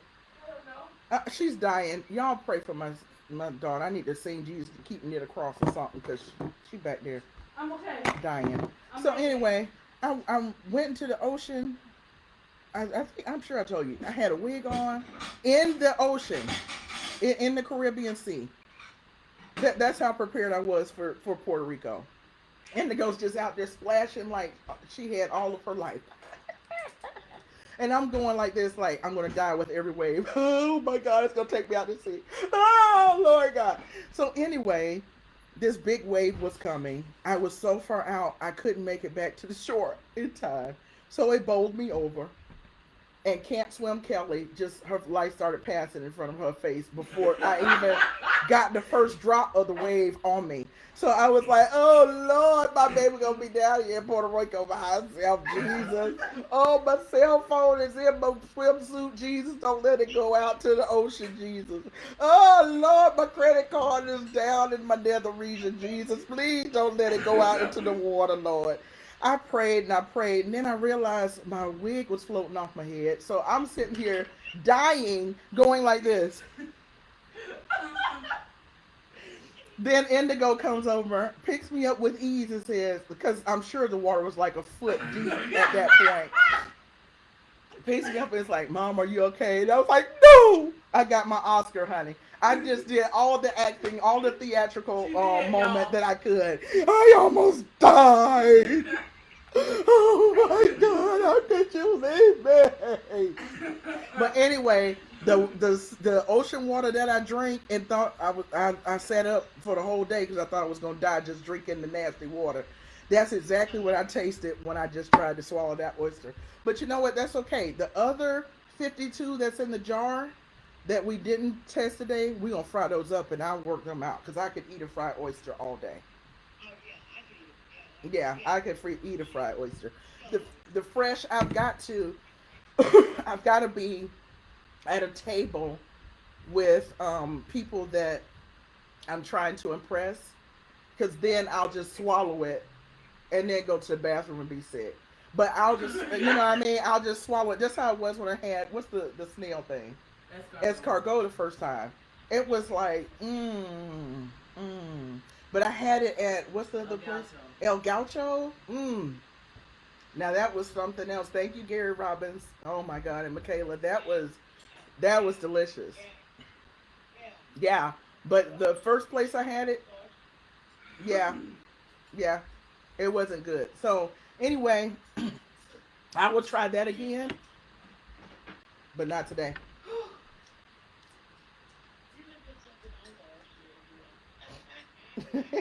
I don't know. She's dying. Y'all pray for my daughter. I need to sing Jesus to keep me at a cross or something because she back there I'm okay. dying. I'm So okay. anyway, I went into the ocean. I'm sure I told you. I had a wig on in the ocean, in the Caribbean Sea. That's how prepared I was for Puerto Rico. Indigo's just out there splashing like she had all of her life. And I'm going like this, like I'm gonna die with every wave. Oh my God, it's gonna take me out to sea. Oh Lord God. So anyway, this big wave was coming. I was so far out, I couldn't make it back to the shore in time. So it bowled me over. And Can't Swim Kelly, just her life started passing in front of her face before I even got the first drop of the wave on me. So I was like, oh Lord, my baby gonna be down here in Puerto Rico by herself, Jesus. Oh, my cell phone is in my swimsuit, Jesus. Don't let it go out to the ocean, Jesus. Oh Lord, my credit card is down in my nether region, Jesus. Please don't let it go out into the water, Lord. I prayed and I prayed, and then I realized my wig was floating off my head. So I'm sitting here dying, going like this. Then Indigo comes over, picks me up with ease and says, because I'm sure the water was like a foot deep at that point. Picks me up and is like, Mom, are you okay? And I was like, no! I got my Oscar, honey. I just did all the acting, all the theatrical She did, moment y'all. that I could. I almost died. Oh my God! How could you leave me? But anyway, the ocean water that I drank and thought I sat up for the whole day because I thought I was gonna die just drinking the nasty water. That's exactly what I tasted when I just tried to swallow that oyster. But you know what? That's okay. The other 52 that's in the jar that we didn't test today, we gonna fry those up and I'll work them out because I could eat a fried oyster all day. Oh yeah, I can eat it. Yeah, Yeah, I could eat a fried oyster. The so the fresh I've got to be at a table with people that I'm trying to impress because then I'll just swallow it and then go to the bathroom and be sick. But I'll just, you know what I mean? I'll just swallow it. That's how it was when I had, what's the snail thing? Escargot the first time. It was like, mmm. But I had it at, what's the other place? El Gaucho? Now that was something else. Thank you, Gary Robbins. Oh my God, and Michaela, that was delicious. yeah, yeah. Yeah, but the first place I had it, Sauce. yeah, yeah, it wasn't good. So anyway, I will try that again, but not today. You can put something on there if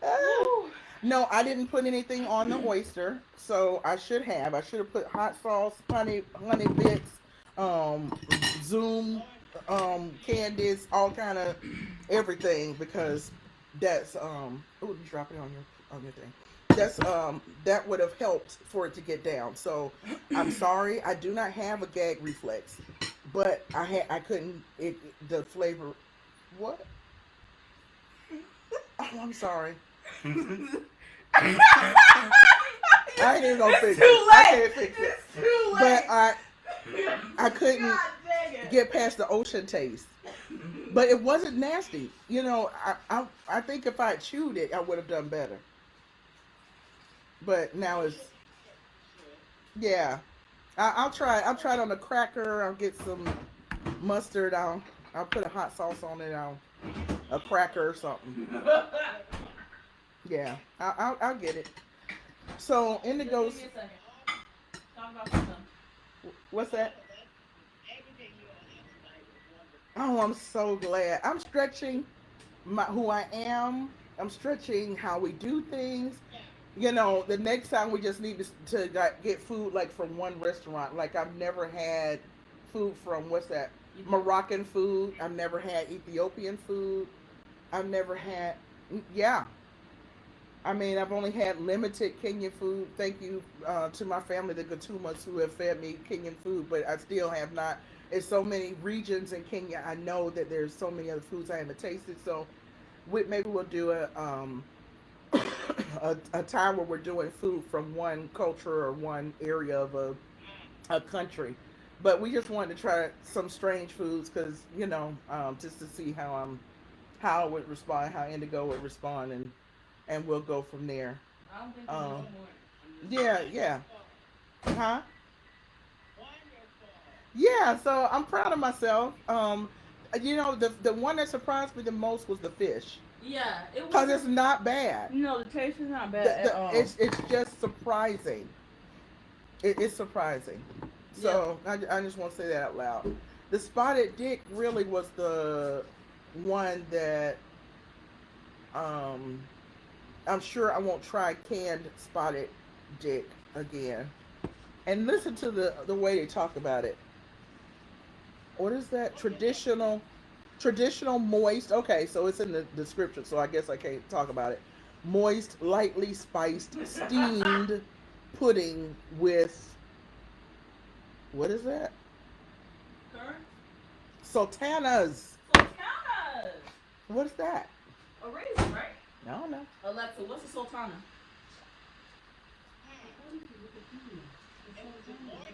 you want. Woo. No, I didn't put anything on the oyster, so I should have. I should have put hot sauce, honey bits, um, Zoom, candies, all kind of everything because that's oh, you drop it on your thing. That's that would have helped for it to get down. So I'm sorry, I do not have a gag reflex, but I couldn't the flavor. What? Oh, I'm sorry. I ain't even gonna fix It's it. too I late. can't fix it. It's too But late. I couldn't God dang it. get past the ocean taste. But it wasn't nasty. You know, I think if I had chewed it, I would have done better. But now it's yeah. I'll try. I'll try it on a cracker. I'll get some mustard. I'll put a hot sauce on it. A cracker or something. Yeah, I'll get it. So Just give Indigo's, me a second. Talk about something. what's that? Everything you all had tonight was wonderful. Oh, I'm so glad. I'm stretching who I am. I'm stretching how we do things. You know, the next time we just need to get food like from one restaurant. Like I've never had food from what's that? Moroccan food. I've never had Ethiopian food. I've never had yeah. I mean, I've only had limited Kenyan food. Thank you to my family, the Gatumas, who have fed me Kenyan food, but I still have not. It's so many regions in Kenya. I know that there's so many other foods I haven't tasted. So maybe we'll do a time where we're doing food from one culture or one area of a country. But we just wanted to try some strange foods because just to see how I would respond, how Indigo would respond, and we'll go from there. I don't think we need Um, more. yeah, yeah, Wonderful. huh? Wonderful. Yeah. So I'm proud of myself. The one that surprised me the most was the fish Yeah, it because was. it's not bad. No, the taste is not bad at all. It's just surprising. It's surprising. So I just want to say that out loud. The spotted dick really was the one that um I'm sure I won't try canned spotted dick again. And listen to the way they talk about it. What is that? What's it called? Traditional moist. Okay, so it's in the description, so I guess I can't talk about it. Moist, lightly spiced, steamed pudding with what is that? Current? Sultanas. Sultana! What's that? A raisin, right? I don't know. Alexa, what's a sultana? It was a moist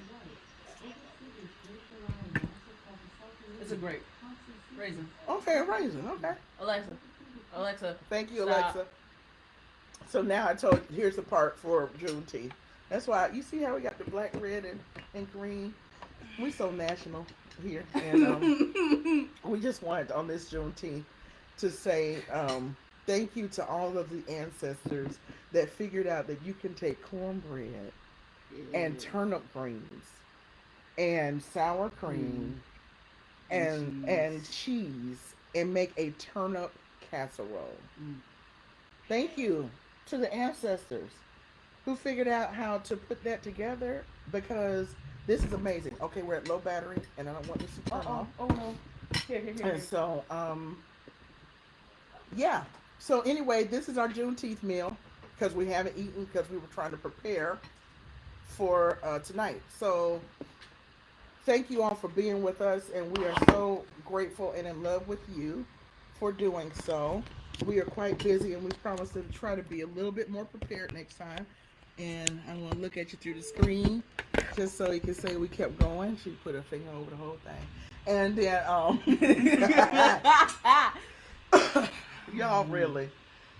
It's a grape. Raisin. Okay, a raisin. Okay. Alexa, Thank you, stop. Alexa. So now I told here's the part for Juneteenth. That's why you see how we got the black, red, and green. We so national. here, and we just wanted on this Juneteenth to say thank you to all of the ancestors that figured out that you can take cornbread and turnip greens and sour cream and cheese and make a turnip casserole. Mm. Thank you to the ancestors who figured out how to put that together because this is amazing. Okay, we're at low battery and I don't want this to turn off. Oh no. Here. And so, yeah. So anyway, this is our Juneteenth meal because we haven't eaten because we were trying to prepare for tonight. So thank you all for being with us, and we are so grateful and in love with you for doing so. We are quite busy, and we promise to try to be a little bit more prepared next time. And I'm going to look at you through the screen just so you can say we kept going. She put her finger over the whole thing. And then, y'all really,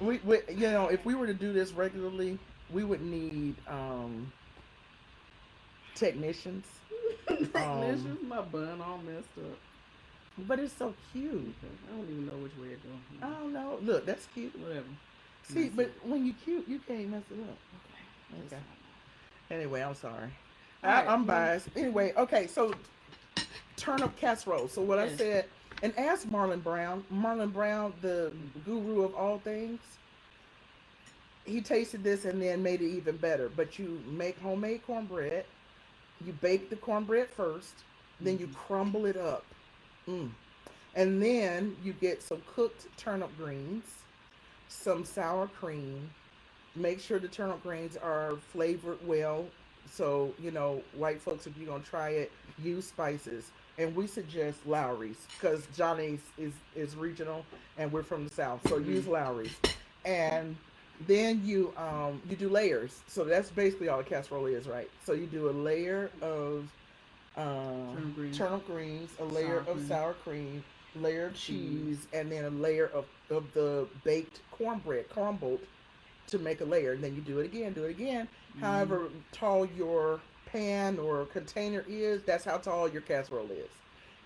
we you know, if we were to do this regularly, we would need technicians. Technicians, my bun all messed up. But it's so cute. I don't even know which way it goes. I don't know. Look, that's cute. Whatever. See, but when you cute, you can't mess it up. Okay. Anyway, I'm sorry. Alright. I'm biased. Anyway, okay, so turnip casserole. So what I Yes. said, and ask Marlon Brown. Marlon Brown, the guru of all things. He tasted this and then made it even better. But you make homemade cornbread. You bake the cornbread first. Then you crumble it up. And then you get some cooked turnip greens, some sour cream. Make sure the turnip greens are flavored well. So, you know, white folks, if you're going to try it, use spices. And we suggest Lowry's because Johnny's is regional and we're from the South. So use Lowry's. And then you do layers. So that's basically all a casserole is, right? So you do a layer of turnip greens, a layer of sour cream, layer of cheese, and then a layer of the baked cornbread, crumbled, to make a layer. And then you do it again. However tall your pan or container is, that's how tall your casserole is.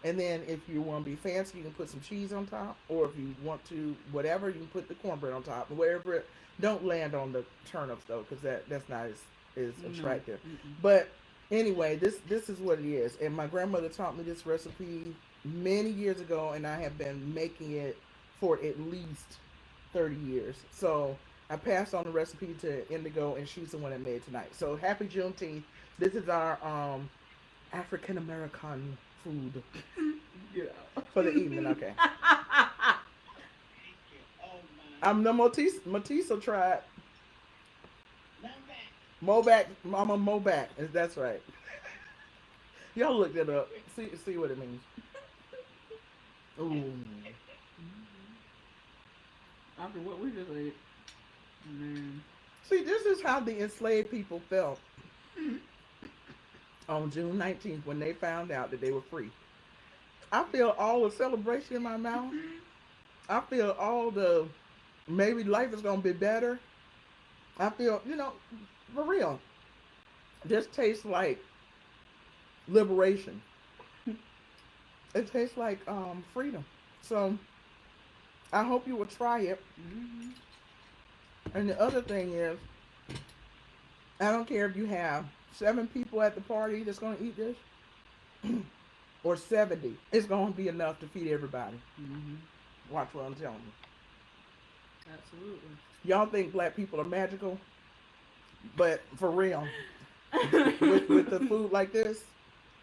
And then if you want to be fancy, you can put some cheese on top, or if you want to whatever, you can put the cornbread on top. Wherever don't land on the turnips though, because that's not as attractive. But anyway, this is what it is. And my grandmother taught me this recipe many years ago, and I have been making it for at least 30 years. So I passed on the recipe to Indigo, and she's the one that made it tonight. So happy Juneteenth. This is our African American food for the evening. Okay. Thank you. Oh my. I'm the Matiso tribe. Now back. Mobac, Mama Mobac. That's right. Y'all look that up. See what it means. Ooh. After what we just ate. Man. See, this is how the enslaved people felt on June 19th when they found out that they were free. I feel all the celebration in my mouth. I feel all the maybe life is going to be better. I feel, for real, this tastes like liberation. It tastes like freedom. So I hope you will try it. And the other thing is, I don't care if you have 7 people at the party that's going to eat this, or 70. It's going to be enough to feed everybody. Watch what I'm telling you. Absolutely. Y'all think black people are magical, but for real, with the food like this,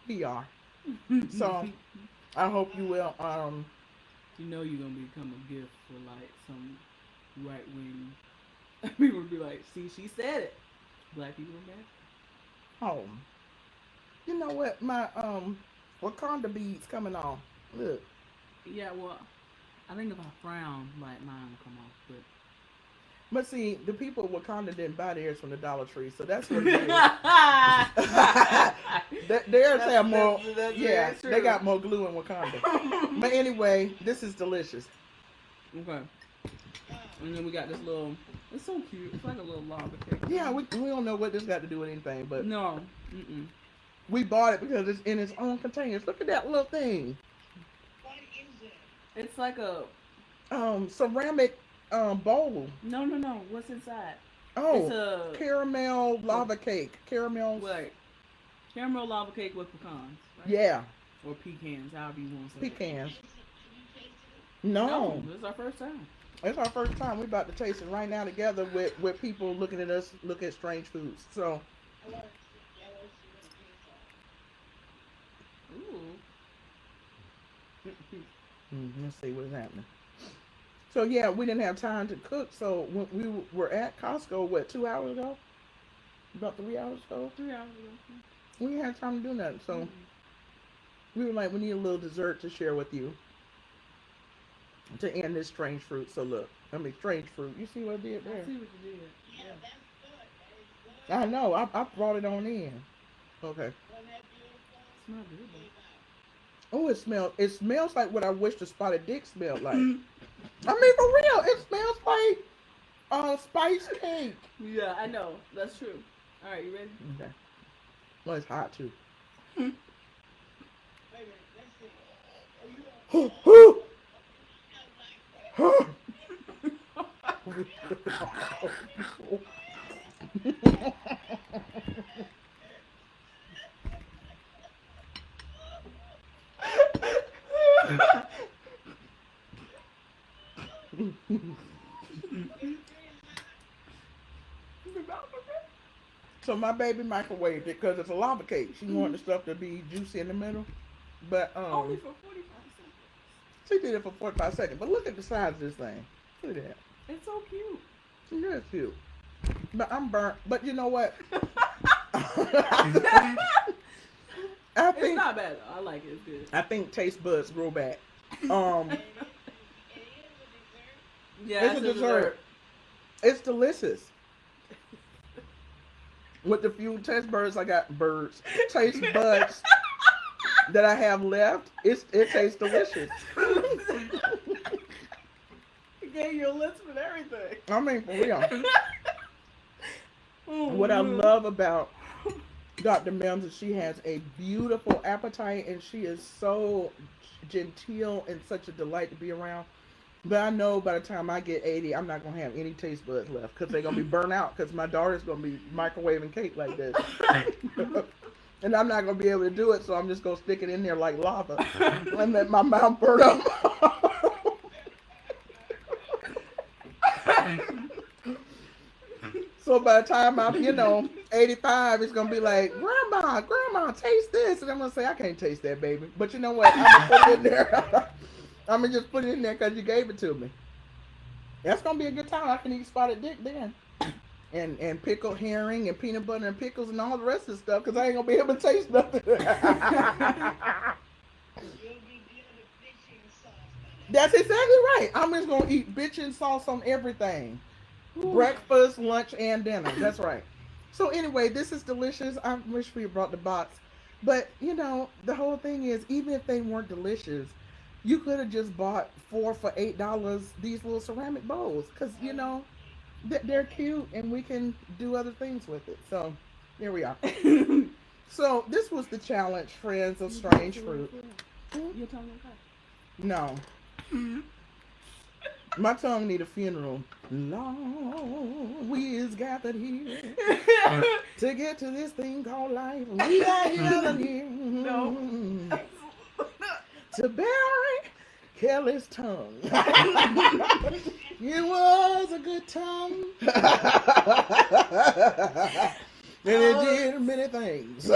we are. So I hope you will. You know you're gonna become a gift for like some right wing. People would be like, "See, she said it. Black people are magical." Oh, you know what? My Wakanda beads coming off. Look. Yeah, well, I think if I frown, like mine will come off, But see, the people of Wakanda didn't buy theirs from the Dollar Tree, so that's what it is. Theirs have more. that's Yeah, very true. they got more glue in Wakanda. But anyway, this is delicious. Okay. And then we got this little. It's so cute. It's like a little lava cake. Yeah, we don't know what this got to do with anything, but No. We bought it because it's in its own containers. Look at that little thing. What is it? It's like a Ceramic bowl. no. What's inside? It's Oh, a caramel lava cake. Caramel. what? Caramel lava cake with pecans, right? Yeah, Or pecans, however you want to say it. pecans. Can you taste it? No, This is our first time. it's our first time. We about to taste it right now together with people looking at us look at strange foods. So I want to see. I want to see what it tastes like. Ooh. let's see what's happening. So yeah, we didn't have time to cook. So when we were at Costco, what 2 hours ago? About 3 hours ago, 3 hours ago. we didn't have time to do nothing. So Mhm. we were like, we need a little dessert to share with you to end this strange fruit. So look, I mean strange fruit. You see what I did I there? see what you did. Yeah, Yeah. that's good. That is good. I know. I brought it on in. Okay. Wasn't that beautiful? It's not good Came though. Oh, it smells. It smells like what I wish the spotted dick smelled like. I mean, for real, it smells like spice cake. Yeah, I know. That's true. All right, you ready? Okay. Well, it's hot too. Wait a minute. Let's see. Are you So my baby microwaved it because it's a lava cake. She wanted the stuff to be juicy in the middle, but Only for 45 seconds. she did it for 45 seconds. But look at the size of this thing. Look at that. It's so cute. It is cute. But I'm burnt. But you know what? I It's think not bad though. I like it. It's good. I think taste buds grow back. Yeah, It's a dessert. It's delicious. With the few taste buds I got, taste buds that I have left, it tastes delicious. It gave you a list with everything. I mean, for real. Oh, What I man. love about Dr. Mims is she has a beautiful appetite and she is so genteel and such a delight to be around. But I know by the time I get 80, I'm not going to have any taste buds left because they're going to be burnt out because my daughter's going to be microwaving cake like this. And I'm not going to be able to do it, so I'm just going to stick it in there like lava and let my mouth burn up. So by the time I'm, 85, it's gonna be like, Grandma, taste this, and I'm gonna say, I can't taste that, baby. But you know what? I'm gonna put it in there. I'm gonna just put it in there because you gave it to me. That's gonna be a good time. I can eat spotted dick then, and pickled herring and peanut butter and pickles and all the rest of the stuff because I ain't gonna be able to taste nothing. You'll be dealing with fishing sauce by then. That's exactly right. I'm just gonna eat bitchin' sauce on everything. Breakfast, lunch, and dinner. That's right. So anyway, this is delicious. I wish we had brought the box. But, the whole thing is, even if they weren't delicious, you could have just bought 4 for $8 these little ceramic bowls. Because, they're cute and we can do other things with it. So, here we are. So, this was the challenge, friends of strange fruit. Your tongue okay? No. My tongue need a funeral. Long we is gathered here to get to this thing called life. We are gathered here No. to bury Kelly's tongue. It was a good tongue. And it did many things.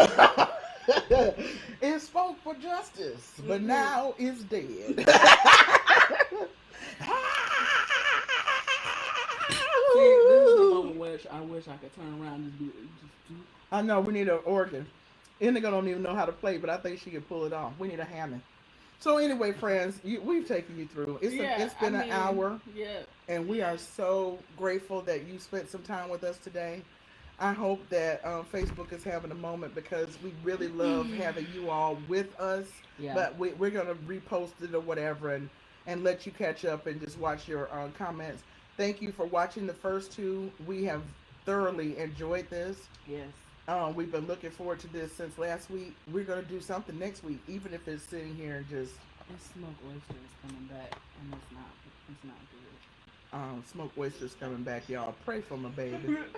It spoke for justice, but now it's dead. See, this is the moment where I wish I could turn around and just do. I know we need an organ. Indigo don't even know how to play, but I think she can pull it off. We need a Hammond. So anyway, friends, we've taken you through. It's been an hour, Yeah. and we are so grateful that you spent some time with us today. I hope that Facebook is having a moment because we really love having you all with us. Yeah. But we're gonna repost it or whatever and let you catch up and just watch your comments. Thank you for watching the first two. We have thoroughly enjoyed this. Yes. We've been looking forward to this since last week. We're gonna do something next week, even if it's sitting here and just This smoked oyster is coming back, and it's not good. smoked oysters coming back, y'all. Pray for my baby. Coming back.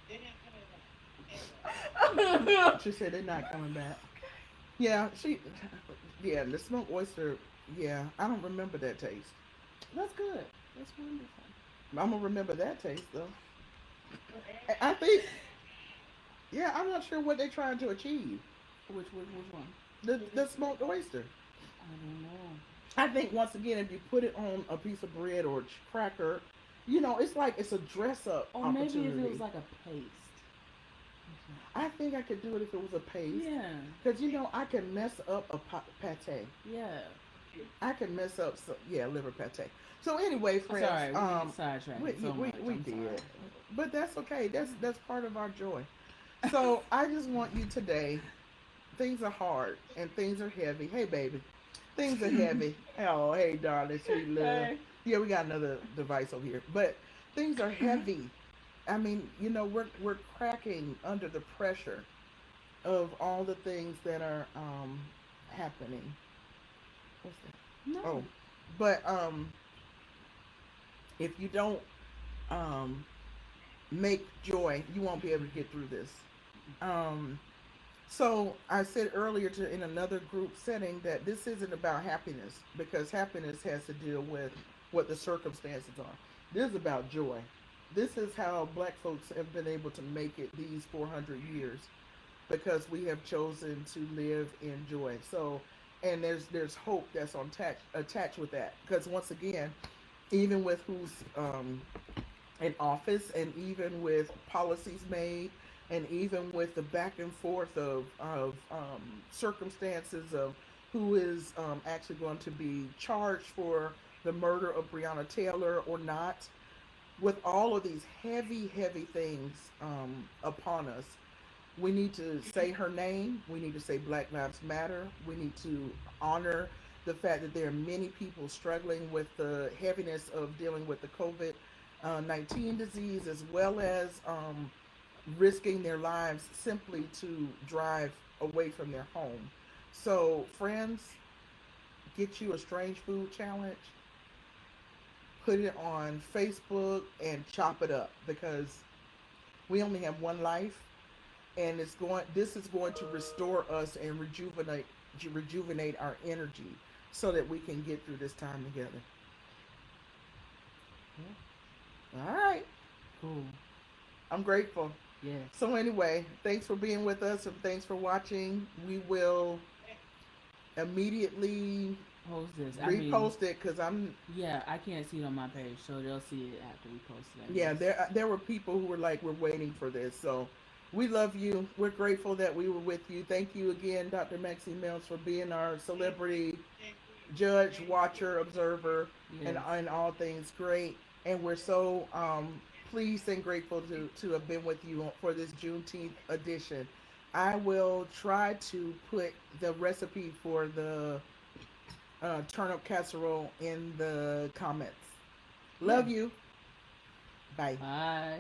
They're not coming back. She said they're not coming back. Yeah, yeah, the smoked oyster. Yeah, I don't remember that taste. That's good. That's wonderful. I'm gonna remember that taste though. I think. Yeah, I'm not sure what they're trying to achieve. Which one? The smoked oyster. I don't know. I think once again, if you put it on a piece of bread or cracker, it's like it's a dress up Or opportunity. maybe if it was like a paste. I think I could do it if it was a paste. Yeah. Because I can mess up a pate. Yeah. I can mess up liver pate. So anyway, friends, Sorry, we sidetracked we, so we, much. we I'm did, sorry. but that's okay. That's part of our joy. So I just want you today. Things are hard and things are heavy. Hey, baby, things are heavy. Oh, hey, darling, sweet love. Hey. Yeah, we got another device over here, but things are heavy. I mean, we're cracking under the pressure of all the things that are happening. What's that? No. Oh, but if you don't make joy, you won't be able to get through this. So I said earlier in another group setting that this isn't about happiness, because happiness has to deal with what the circumstances are. This is about joy. This is how Black folks have been able to make it these 400 years, because we have chosen to live in joy. So, and there's hope that's attached with that, because once again, even with who's in office, and even with policies made, and even with the back and forth of circumstances of who is actually going to be charged for the murder of Breonna Taylor or not, with all of these heavy, heavy things upon us, we need to say her name. We need to say Black Lives Matter. We need to honor the fact that there are many people struggling with the heaviness of dealing with the COVID-19 disease, as well as risking their lives simply to drive away from their home. So, friends, get you a strange food challenge. Put it on Facebook and chop it up, because we only have one life, and this is going to restore us and rejuvenate our energy so that we can get through this time together. Yeah. All right. Cool. I'm grateful. Yes. So anyway, thanks for being with us and thanks for watching. We will immediately Post this. repost it, because Yeah, I can't see it on my page, so they'll see it after we post it. yeah, there were people who were like, we're waiting for this. So we love you. We're grateful that we were with you. Thank you again, Dr. Maxine Mills, for being our celebrity judge, watcher, observer, Yes. and all things great. And we're so pleased and grateful to have been with you for this Juneteenth edition. I will try to put the recipe for the turnip casserole in the comments. Love you. Bye. Bye.